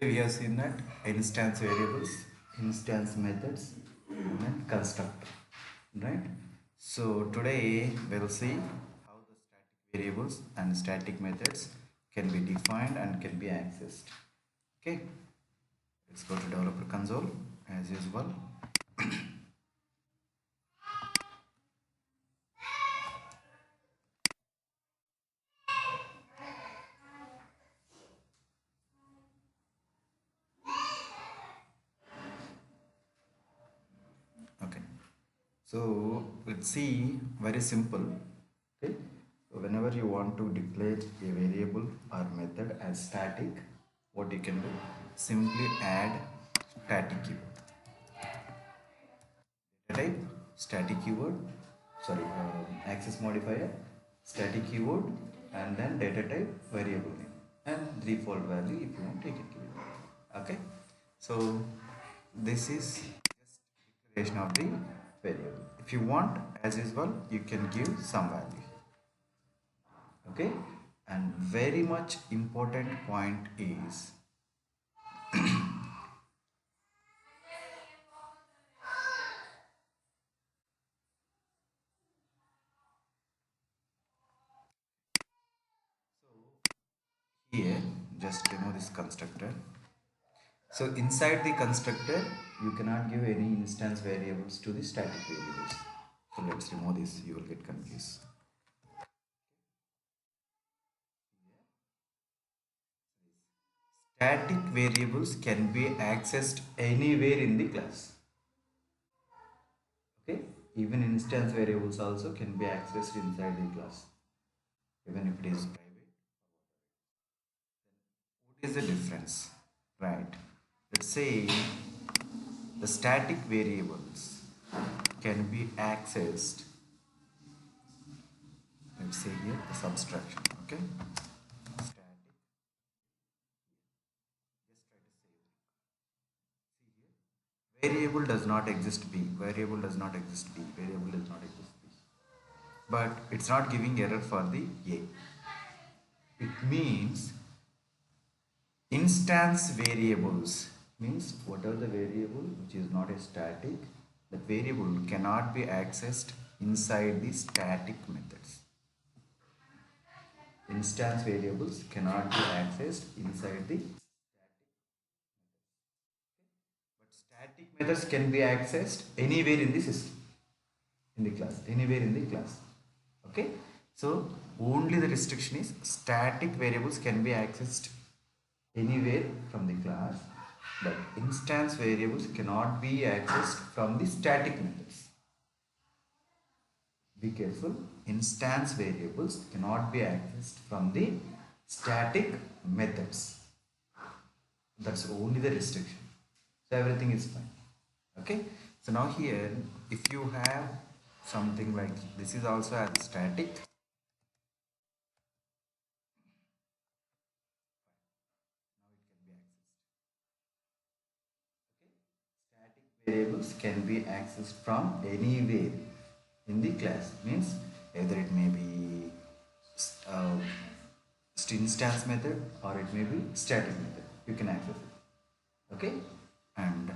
We have seen that instance variables, instance methods, and then constructor, right? So today we'll see how the static variables and static methods can be defined and can be accessed. Okay, let's go to developer console as usual. Okay, so let's see, very simple. Okay, so whenever you want to declare a variable or method as static, what you can do, simply add static keyword. Data type static keyword, sorry, access modifier static keyword, and then data type variable name and default value if you want, take it give it. Okay, so this is just declaration of the variable. If you want, as usual, you can give some value. Okay, and very much important point is here, just remove this constructor. So inside the constructor, you cannot give any instance variables to the static variables. So let's remove this, you will get confused. Static variables can be accessed anywhere in the class. Okay, even instance variables also can be accessed inside the class, even if it is private. What is the difference? Right. Let's say the static variables can be accessed. Let's say here the subtraction. Okay. Static. Just try to save. See here. Variable does not exist B. Variable does not exist B. Variable does not exist B. But it's not giving error for the A. It means instance variables means whatever the variable which is not a static, that variable cannot be accessed inside the static methods. Instance variables cannot be accessed inside the static, but static methods can be accessed anywhere in the system, in the class, anywhere in the class. Okay, so only the restriction is static variables can be accessed anywhere from the class, but instance variables cannot be accessed from the static methods. Be careful, instance variables cannot be accessed from the static methods. That's only the restriction. So everything is fine. Okay, so now here if you have something like this is also as static, now it can be accessed. Okay, static variables can be accessed from anywhere in the class, means either it may be uh, instance method or it may be static method, you can access it. Okay, and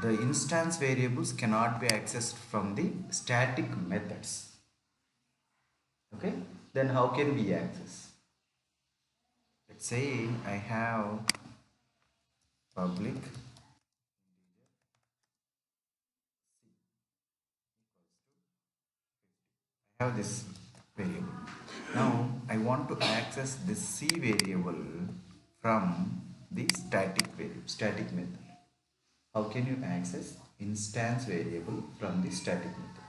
the instance variables cannot be accessed from the static methods. Okay, then how can we access? Let's say I have public, I have this variable. Now I want to access this C variable from the static variable, static method. How can you access instance variable from the static method?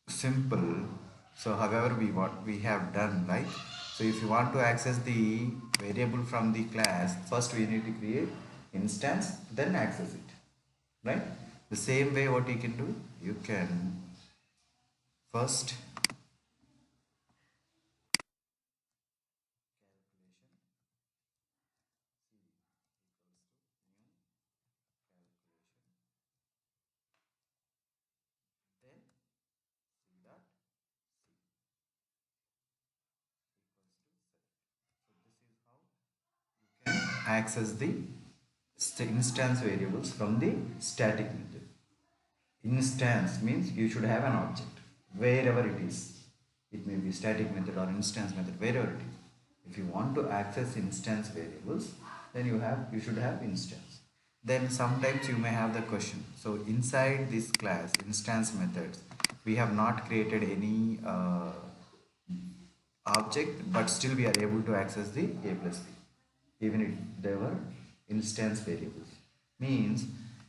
Simple. So however we have done, right? So if you want to access the variable from the class, first we need to create instance, then access it, right? The same way what you can do, you can first then see that equals to select. So this is how you can access the instance variables from the static method. Instance means you should have an object wherever it is. It may be static method or instance method, wherever it is. If you want to access instance variables, then you should have instance. Then sometimes you may have the question. So inside this class instance methods, we have not created any object, but still we are able to access the a plus b even if there were instance variables. Means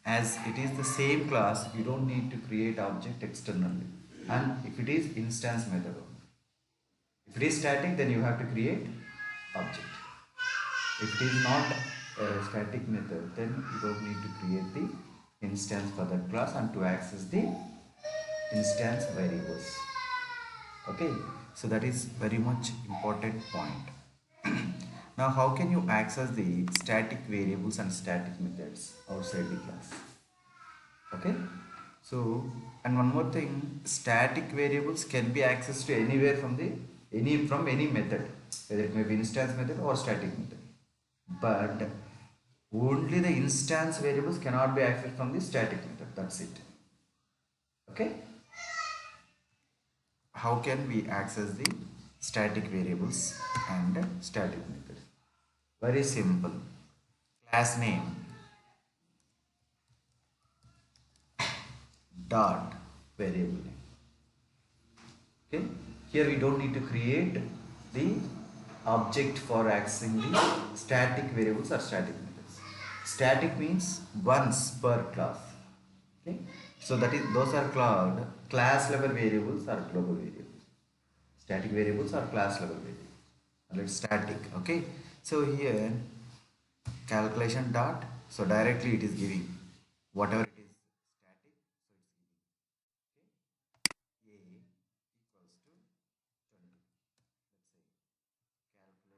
as it is the same class, you don't need to create object externally, and if it is instance method only. If it is static, then you have to create object. If it is not a static method, then you don't need to create the instance for that class and to access the instance variables. Okay, so that is very much important point. Now how can you access the static variables and static methods outside the class? Okay, so and one more thing, static variables can be accessed to anywhere from any method, whether it may be instance method or static method, but only the instance variables cannot be accessed from the static method. That's it. Okay, how can we access the static variables and static methods? Very simple. Class name dot variable name. Okay, here we don't need to create the object for accessing the static variables or static methods. Static means once per class. Okay, so that is, those are called class level variables or global variables. Static variables are class level variables. Let's static. Okay, so here calculation dot, so directly it is giving whatever it is static, so it's giving, okay, a equals to 20. Let's say calculation dot b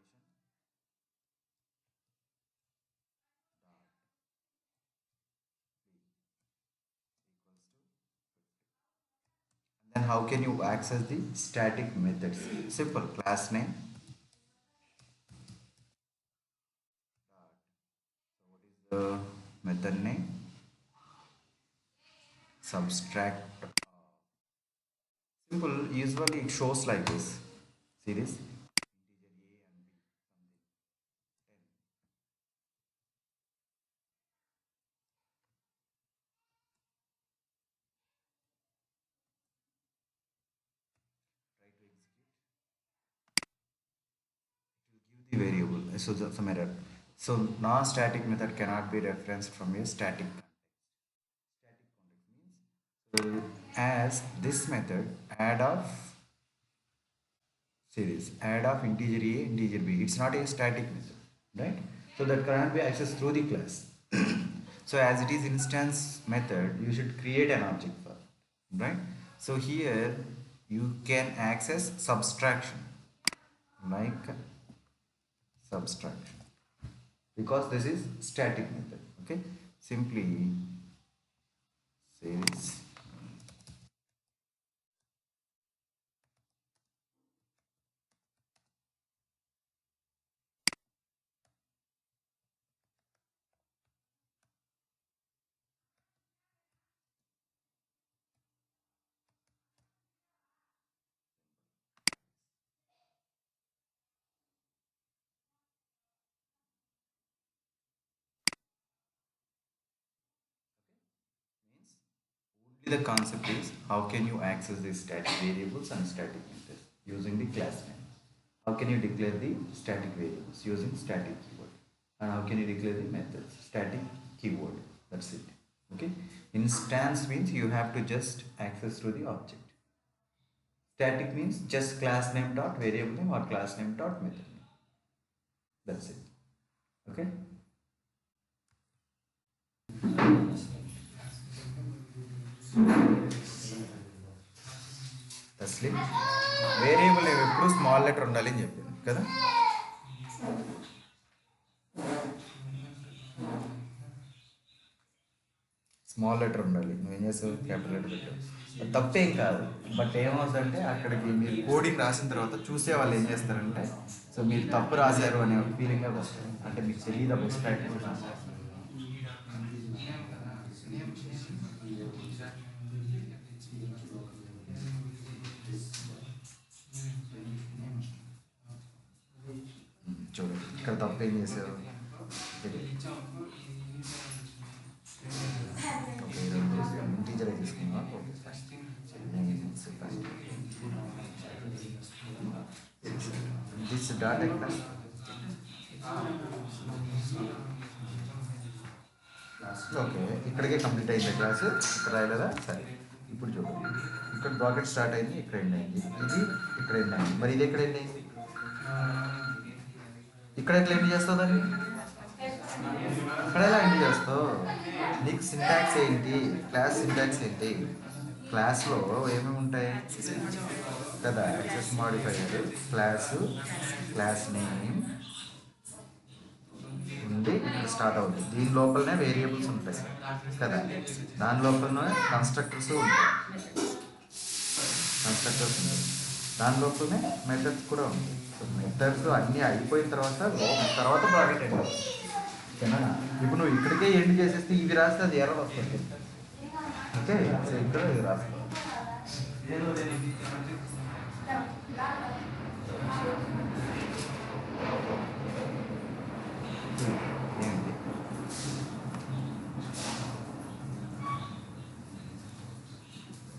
equals to 50. And then how can you access the static methods? Simple. Class name dot, so what is the method name? Subtract. Simple. Usually it shows like this. See this? Integer a and b, something 10. Try to execute. It will give the variable. So some error. So non-static method cannot be referenced from a static context. Static context means, so as this method add of, see this, add of integer a integer b, it's not a static method, right? So that cannot be accessed through the class. So as it is instance method, you should create an object for it, right? So here you can access subtraction, like subtraction, because this is static method. Okay, simply say this. Means only the concept is how can you access the static variables and static methods using the class name. How can you declare the static variables using static keyword, and how can you declare the methods static keyword. That's it. Okay, instance means you have to just access to the object. Static means just class name dot variable name or class name dot method name. That's it. Okay. Tasleem variable ఎప్పుడు small letter ఉండాలి అని చెప్పాను కదా. Small letter ఉండాలి, నువ్వేం చేసావు capital letter పెట్టావు. అది తప్పేం కాదు. బట్ ఏమవుతుందంటే అక్కడికి మీరు కోడింగ్ రాసిన తర్వాత చూసే వాళ్ళు ఏం చేస్తారంటే సో మీరు తప్పు రాశారు అనే ఒక ఫీలింగ్ వస్తుంది. అంటే మీకు తెలియదు బెస్ట్ ప్రాక్టీస్. చూడండి ఇక్కడ తప్పు ఏం చేశారు. టీచరే తీసుకున్నా. ఓకే ఫస్ట్ దిస్ డాట్ ఎక్కడ ఓకే ఇక్కడికే కంప్లీట్ అయింది క్లాస్. ఇక్కడ రాయలేదా సరే. ఇప్పుడు చూడండి ఇక్కడ బ్రాకెట్ స్టార్ట్ అయింది, ఇక్కడ ఎండ్ అయింది, ఇది ఇక్కడ ఎండ్ అయింది. మరి ఇది ఎక్కడ ఎండ్ అయింది, ఇక్కడ ఎట్లా ఎండ్ చేస్తావు దాన్ని, ఇక్కడ ఎలా ఎండ్ చేస్తావు. నీకు సింటాక్స్ ఏంటి, క్లాస్ సింటాక్స్ ఏంటి, క్లాస్లో ఏమేమి ఉంటాయి కదా. Access modifier class, class name ఉండి ఇక్కడ స్టార్ట్ అవుతుంది. దీని లోపలనే వేరియబుల్స్ ఉంటాయి కదా, దాని లోపలనే కన్స్ట్రక్టర్స్ ఉంటాయి, కన్స్ట్రక్టర్స్ ఉంటాయి, దాని లోపలనే మెథడ్స్ కూడా ఉంటాయి. సో మెథడ్స్ అన్నీ అయిపోయిన తర్వాత ప్రాజెక్ట్ ఎండ్ అవుతుంది. ఓకేనా. ఇప్పుడు నువ్వు ఇక్కడికే ఎండ్ చేసేస్తే ఇవి రాస్తే అది ఎర్రర్ వస్తుంది. ఓకే సో ఇక్కడ ఇది రాస్తావు.